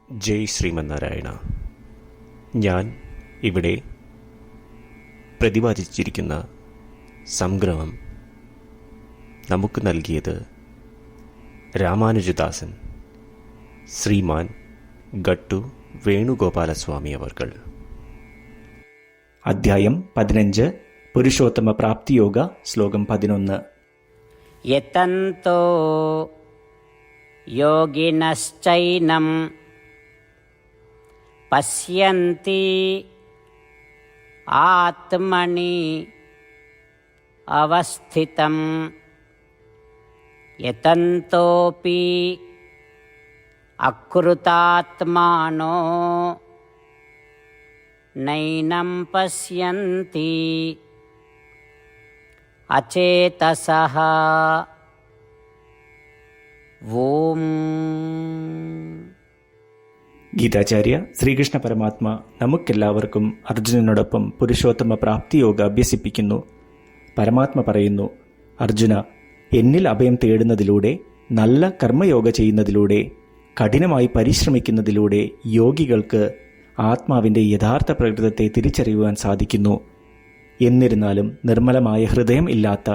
ജയ് ശ്രീമന്നാരായണ. ഞാൻ ഇവിടെ പ്രതിപാദിച്ചിരിക്കുന്ന സംഗ്രഹം നമുക്ക് നൽകിയത് രാമാനുജദാസൻ ശ്രീമാൻ ഗട്ടു വേണുഗോപാലസ്വാമി അവർകൾ. അധ്യായം 15 പുരുഷോത്തമ പ്രാപ്തിയോഗ, ശ്ലോകം 11. യതന്തോ യോഗിനശ്ചൈനം പശ്യന്തി ആത്മനി അവസ്ഥിതം യതന്തോപി അകൃതാത്മാനോ നൈനം പശ്യന്തി അചേതസഃ. ഓം. ഗീതാചാര്യ ശ്രീകൃഷ്ണ പരമാത്മ നമുക്കെല്ലാവർക്കും അർജുനനോടൊപ്പം പുരുഷോത്തമ പ്രാപ്തിയോഗ അഭ്യസിപ്പിക്കുന്നു. പരമാത്മ പറയുന്നു, അർജുന, എന്നിൽ അഭയം തേടുന്നതിലൂടെ, നല്ല കർമ്മയോഗ ചെയ്യുന്നതിലൂടെ, കഠിനമായി പരിശ്രമിക്കുന്നതിലൂടെ യോഗികൾക്ക് ആത്മാവിൻ്റെ യഥാർത്ഥ പ്രകൃതത്തെ തിരിച്ചറിയുവാൻ സാധിക്കുന്നു. എന്നിരുന്നാലും നിർമ്മലമായ ഹൃദയം ഇല്ലാത്ത,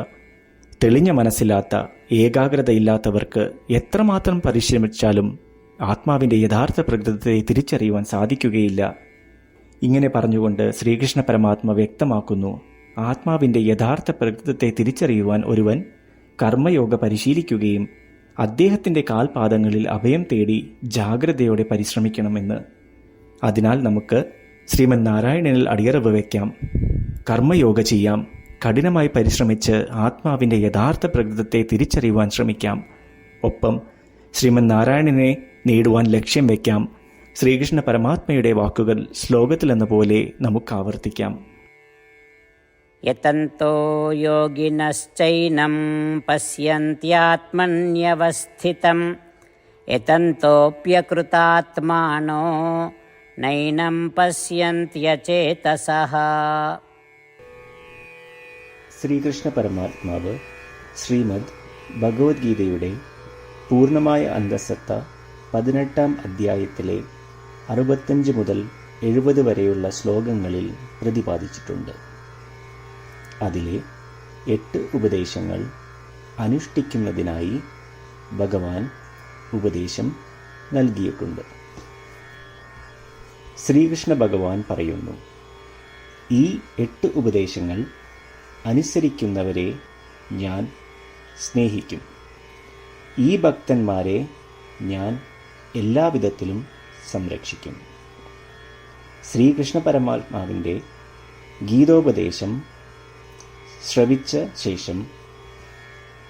തെളിഞ്ഞ മനസ്സില്ലാത്ത, ഏകാഗ്രതയില്ലാത്തവർക്ക് എത്രമാത്രം പരിശ്രമിച്ചാലും ആത്മാവിൻ്റെ യഥാർത്ഥ പ്രകൃതത്തെ തിരിച്ചറിയുവാൻ സാധിക്കുകയില്ല. ഇങ്ങനെ പറഞ്ഞുകൊണ്ട് ശ്രീകൃഷ്ണ പരമാത്മ വ്യക്തമാക്കുന്നു, ആത്മാവിൻ്റെ യഥാർത്ഥ പ്രകൃതത്തെ തിരിച്ചറിയുവാൻ ഒരുവൻ കർമ്മയോഗ പരിശീലിക്കുകയും അദ്ദേഹത്തിൻ്റെ കാൽപാദങ്ങളിൽ അഭയം തേടി ജാഗ്രതയോടെ പരിശ്രമിക്കണമെന്ന്. അതിനാൽ നമുക്ക് ശ്രീമൻ നാരായണനിൽ അടിയറവ് വയ്ക്കാം, കർമ്മയോഗ ചെയ്യാം, കഠിനമായി പരിശ്രമിച്ച് ആത്മാവിൻ്റെ യഥാർത്ഥ പ്രകൃതത്തെ തിരിച്ചറിയുവാൻ ശ്രമിക്കാം. ഒപ്പം ശ്രീമൻ നാരായണനെ നേടുവാൻ ലക്ഷ്യം വയ്ക്കാം. ശ്രീകൃഷ്ണ പരമാത്മയുടെ വാക്കുകൾ ശ്ലോകത്തിലെന്ന പോലെ നമുക്ക് ആവർത്തിക്കാം. യതന്തോ യോഗിനശ്ചൈനം പശ്യന്ത്യാത്മന്യവസ്ഥിതം യതന്തോപ്യകൃതാത്മാനോ നൈനം പശ്യന്ത്യചേതസഃ. ശ്രീകൃഷ്ണ പരമാത്മാവ് ശ്രീമദ് ഭഗവത്ഗീതയുടെ പൂർണ്ണമായ അന്തസത്ത 18-ാം അധ്യായത്തിലെ 65 മുതൽ 70 വരെയുള്ള ശ്ലോകങ്ങളിൽ പ്രതിപാദിച്ചിട്ടുണ്ട്. അതിലെ 8 ഉപദേശങ്ങൾ അനുഷ്ഠിക്കുന്നതിനായി ഭഗവാൻ ഉപദേശം നൽകിയിട്ടുണ്ട്. ശ്രീകൃഷ്ണ ഭഗവാൻ പറയുന്നു, ഈ 8 ഉപദേശങ്ങൾ അനുസരിക്കുന്നവരെ ഞാൻ സ്നേഹിക്കും. ഈ ഭക്തന്മാരെ ഞാൻ എല്ലാവിധത്തിലും സംരക്ഷിക്കും. ശ്രീകൃഷ്ണ പരമാത്മാവിൻ്റെ ഗീതോപദേശം ശ്രവിച്ച ശേഷം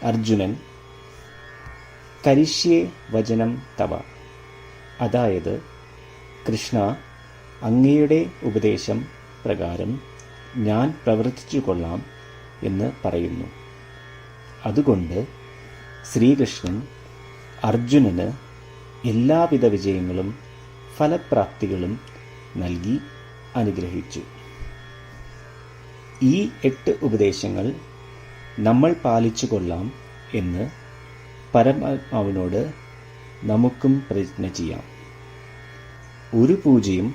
അർജുനൻ കരിഷ്യേ വചനം തവ, അതായത് കൃഷ്ണ, അങ്ങയുടെ ഉപദേശം പ്രകാരം ഞാൻ പ്രവർത്തിച്ചു കൊള്ളാം എന്ന് പറയുന്നു. അതുകൊണ്ട് ശ്രീകൃഷ്ണൻ അർജുനന് എല്ലാവിധ വിജയങ്ങളും ഫലപ്രാപ്തികളും നൽകി അനുഗ്രഹിച്ചു. ഈ 8 ഉപദേശങ്ങൾ നമ്മൾ പാലിച്ചു കൊള്ളാം എന്ന് പരമാത്മാവിനോട് നമുക്കും പ്രതിജ്ഞ ചെയ്യാം. ഒരു പൂജയും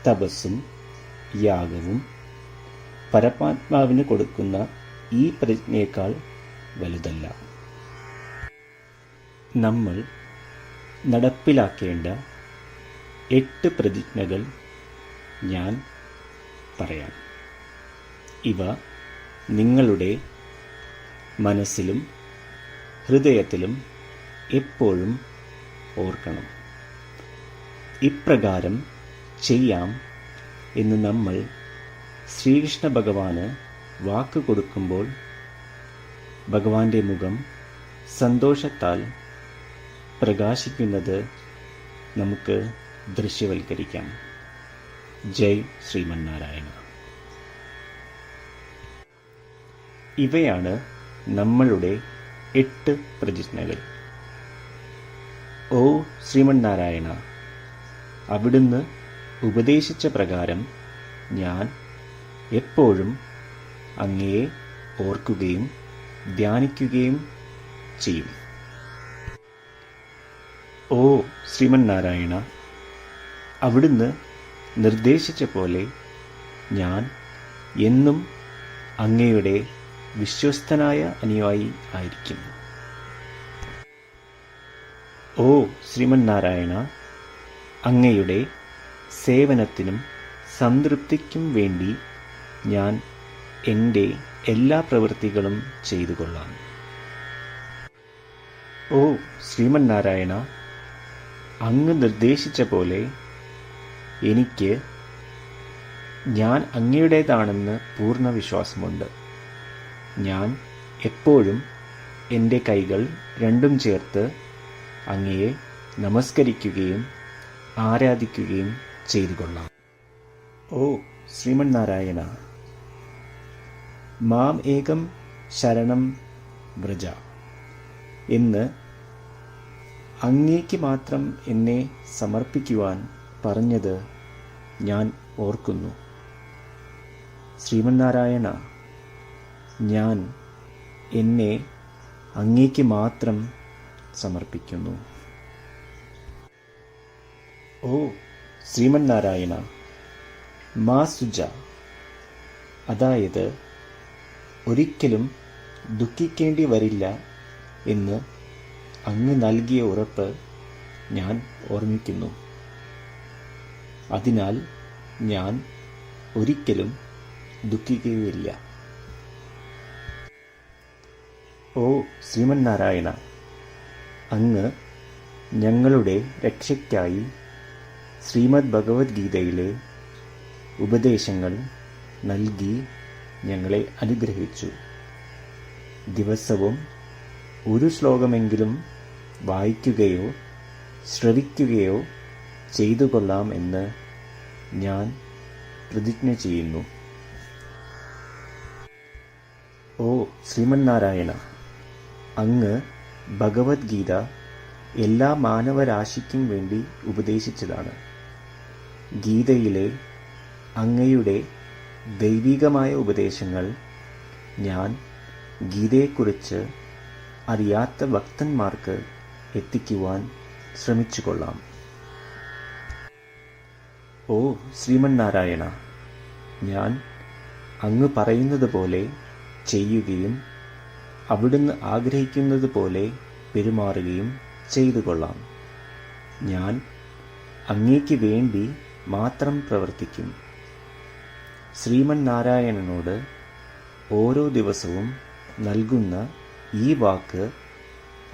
തപസ്സും യാഗവും പരമാത്മാവിന് കൊടുക്കുന്ന ഈ പ്രതിജ്ഞയേക്കാൾ വലുതല്ല. നമ്മൾ നടപ്പിലാക്കേണ്ട 8 പ്രതിജ്ഞകൾ ഞാൻ പറയാം. ഇവ നിങ്ങളുടെ മനസ്സിലും ഹൃദയത്തിലും എപ്പോഴും ഓർക്കണം. ഇപ്രകാരം ചെയ്യാം എന്ന് നമ്മൾ ശ്രീകൃഷ്ണ ഭഗവാന് വാക്ക് കൊടുക്കുമ്പോൾ ഭഗവാന്റെ മുഖം സന്തോഷത്താൽ പ്രകാശിക്കുന്നത് നമുക്ക് ദൃശ്യവൽക്കരിക്കാം. ജയ് ശ്രീമന്നാരായണ. ഇവയാണ് നമ്മളുടെ 8 പ്രതിജ്ഞകൾ. ഓ ശ്രീമന്നാരായണ, അവിടുന്ന് ഉപദേശിച്ച പ്രകാരം ഞാൻ എപ്പോഴും അങ്ങയെ ഓർക്കുകയും ധ്യാനിക്കുകയും ചെയ്യും. ഓ ശ്രീമന്നാരായണ, അവിടുന്ന് നിർദ്ദേശിച്ച പോലെ ഞാൻ എന്നും അങ്ങയുടെ വിശ്വസ്തനായ അനുയായി ആയിരിക്കും. ഓ ശ്രീമന്നാരായണ, അങ്ങയുടെ സേവനത്തിനും സംതൃപ്തിക്കും വേണ്ടി ഞാൻ എൻ്റെ എല്ലാ പ്രവൃത്തികളും ചെയ്തു കൊള്ളാം. ഓ ശ്രീമന്നാരായണ, അങ്ങ് നിർദ്ദേശിച്ച പോലെ എനിക്ക് ഞാൻ അങ്ങയുടേതാണെന്ന് പൂർണ്ണ വിശ്വാസമുണ്ട്. ഞാൻ എപ്പോഴും എൻ്റെ കൈകൾ രണ്ടും ചേർത്ത് അങ്ങയെ നമസ്കരിക്കുകയും ആരാധിക്കുകയും ചെയ്തു കൊള്ളാം. ഓ ശ്രീമന്നാരായണ, മാം ഏകം ശരണം വ്രജ എന്ന് അങ്ങേക്ക് മാത്രം എന്നെ സമർപ്പിക്കുവാൻ പറഞ്ഞത് ഞാൻ ഓർക്കുന്നു. ശ്രീമന്നാരായണ, ഞാൻ എന്നെ അങ്ങേക്ക് മാത്രം സമർപ്പിക്കുന്നു. ഓ ശ്രീമന്നാരായണ, മാ സുജ, അതായത് ഒരിക്കലും ദുഃഖിക്കേണ്ടി വരില്ല എന്ന് അങ്ങ് നൽകിയ ഉറപ്പ് ഞാൻ ഓർമ്മിക്കുന്നു. അതിനാൽ ഞാൻ ഒരിക്കലും ദുഃഖിക്കുകയില്ല. ഓ ശ്രീമന്നാരായണ, അങ്ങ് ഞങ്ങളുടെ രക്ഷയ്ക്കായി ശ്രീമദ് ഭഗവത്ഗീതയിലെ ഉപദേശങ്ങൾ നൽകി ഞങ്ങളെ അനുഗ്രഹിച്ചു. ദിവസവും ഒരു ശ്ലോകമെങ്കിലും വായിക്കുകയോ ശ്രവിക്കുകയോ ചെയ്തു കൊള്ളാം എന്ന് ഞാൻ പ്രതിജ്ഞ ചെയ്യുന്നു. ഓ ശ്രീമന്നാരായണ, അങ്ങ് ഭഗവത്ഗീത എല്ലാ മാനവരാശിക്കും വേണ്ടി ഉപദേശിച്ചതാണ്. ഗീതയിലെ അങ്ങയുടെ ദൈവികമായ ഉപദേശങ്ങൾ ഞാൻ ഗീതയെക്കുറിച്ച് അറിയാത്ത ഭക്തന്മാർക്ക് എത്തിക്കുവാൻ ശ്രമിച്ചുകൊള്ളാം. ഓ ശ്രീമന്നാരായണ, ഞാൻ അങ്ങ് പറയുന്നത് പോലെ ചെയ്യുകയും അവിടുന്ന് ആഗ്രഹിക്കുന്നത് പോലെ പെരുമാറുകയും ചെയ്തു കൊള്ളാം. ഞാൻ അങ്ങേക്ക് വേണ്ടി മാത്രം പ്രവർത്തിക്കും. ശ്രീമന്നാരായണനോട് ഓരോ ദിവസവും നൽകുന്ന ഈ വാക്ക്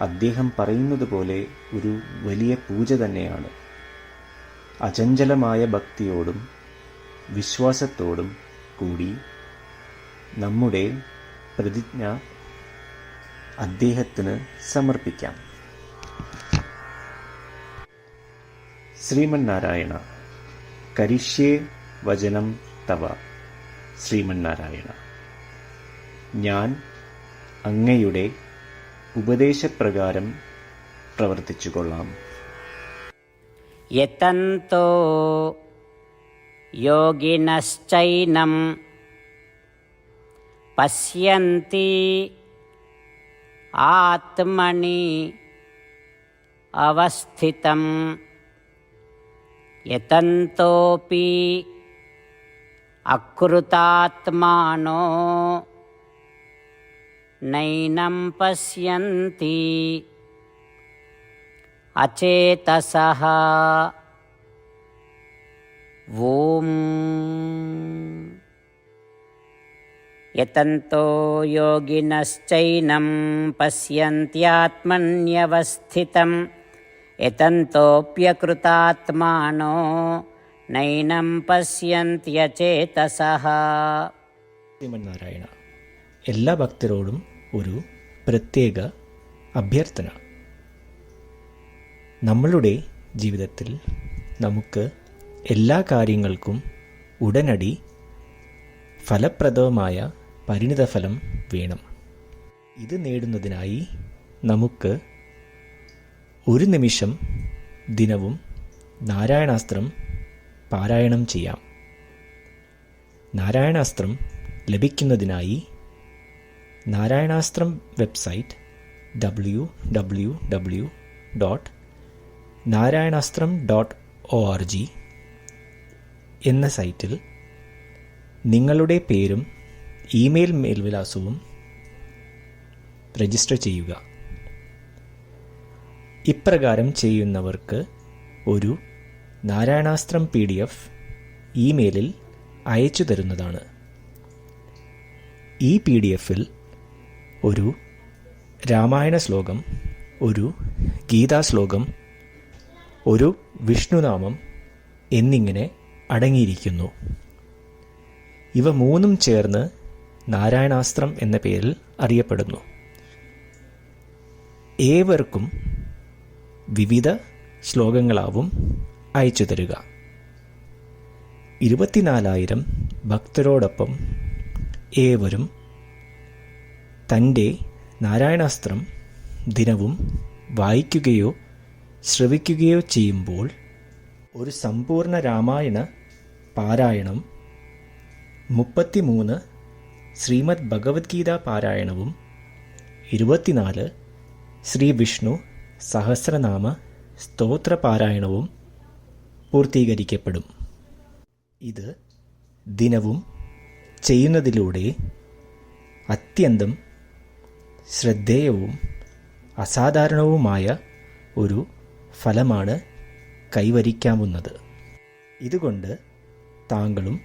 അദ്ദേഹം പറയുന്നത് പോലെ ഒരു വലിയ പൂജ തന്നെയാണ്. അചഞ്ചലമായ ഭക്തിയോടും വിശ്വാസത്തോടും കൂടി നമ്മുടെ പ്രതിജ്ഞ അദ്ദേഹത്തിന് സമർപ്പിക്കാം. ശ്രീമന്നാരായണ, കരിഷ്യേ വചനം തവ. ശ്രീമന്നാരായണ, ഞാൻ അങ്ങയുടെ ഉപദേശപ്രകാരം പ്രവർത്തിച്ചുകൊള്ളാം. യതന്തോ യോഗിനശ്ചൈനം പശ്യന്തി ആത്മനി അവസ്ഥിതം യതന്തോപി അകൃതാത്മാനോ നൈനം പശ്യന്തി അചേതസഃ. ഓം യതന്തോ യോഗിനശ്ചൈനം പശ്യന്ത്യാത്മന്യവസ്ഥിതം യതന്തോപ്യകൃതാത്മാനോ നൈനം പശ്യന്ത്യചേതസഃ. ശ്രീമന്നാരായണ, എല്ലാ ഭക്തരോടും ഒരു പ്രത്യേക അഭ്യർത്ഥന. നമ്മളുടെ ജീവിതത്തിൽ നമുക്ക് എല്ലാ കാര്യങ്ങൾക്കും ഉടനടി ഫലപ്രദമായ പരിണിതഫലം വേണം. ഇത് നേടുന്നതിനായി നമുക്ക് ഒരു നിമിഷം ദിനവും നാരായണാസ്ത്രം പാരായണം ചെയ്യാം. നാരായണാസ്ത്രം ലഭിക്കുന്നതിനായി നാരായണാസ്ത്രം വെബ്സൈറ്റ് www.narayanaastram.org എന്ന സൈറ്റിൽ നിങ്ങളുടെ പേരും ഇമെയിൽ മേൽവിലാസവും രജിസ്റ്റർ ചെയ്യുക. ഇപ്രകാരം ചെയ്യുന്നവർക്ക് ഒരു നാരായണാസ്ത്രം PDF ഇമെയിലിൽ അയച്ചു തരുന്നതാണ്. ഈ PDF-ൽ ഒരു രാമായണ ശ്ലോകം, ഒരു ഗീതാശ്ലോകം, ഒരു വിഷ്ണുനാമം എന്നിങ്ങനെ അടങ്ങിയിരിക്കുന്നു. ഇവ മൂന്നും ചേർന്ന് നാരായണാസ്ത്രം എന്ന പേരിൽ അറിയപ്പെടുന്നു. ഏവർക്കും വിവിധ ശ്ലോകങ്ങളാവും അയച്ചു തരിക. 24,000 ഭക്തരോടൊപ്പം ഏവരും തൻ്റെ നാരായണാസ്ത്രം ദിനവും വായിക്കുകയോ ശ്രവിക്കുകയോ ചെയ്യുമ്പോൾ ഒരു സമ്പൂർണ്ണ രാമായണ പാരായണം, 33 ശ്രീമദ് ഭഗവത്ഗീത പാരായണവും 24 ശ്രീ വിഷ്ണു സഹസ്രനാമ സ്തോത്ര പാരായണവും പൂർത്തീകരിക്കപ്പെടും. ഇത് ദിനവും ചെയ്യുന്നതിലൂടെ അത്യന്തം ശ്രദ്ധേയവും അസാധാരണവുമായ ഒരു ഫലമാണ് കൈവരിക്കാവുന്നത്. ഇതുകൊണ്ട് താങ്കളും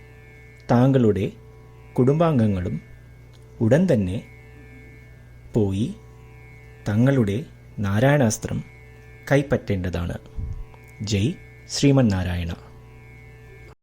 താങ്കളുടെ കുടുംബാംഗങ്ങളും ഉടൻ തന്നെ പോയി തങ്ങളുടെ നാരായണാസ്ത്രം കൈപ്പറ്റേണ്ടതാണ്. ജയ് ശ്രീമന്നാരായണ.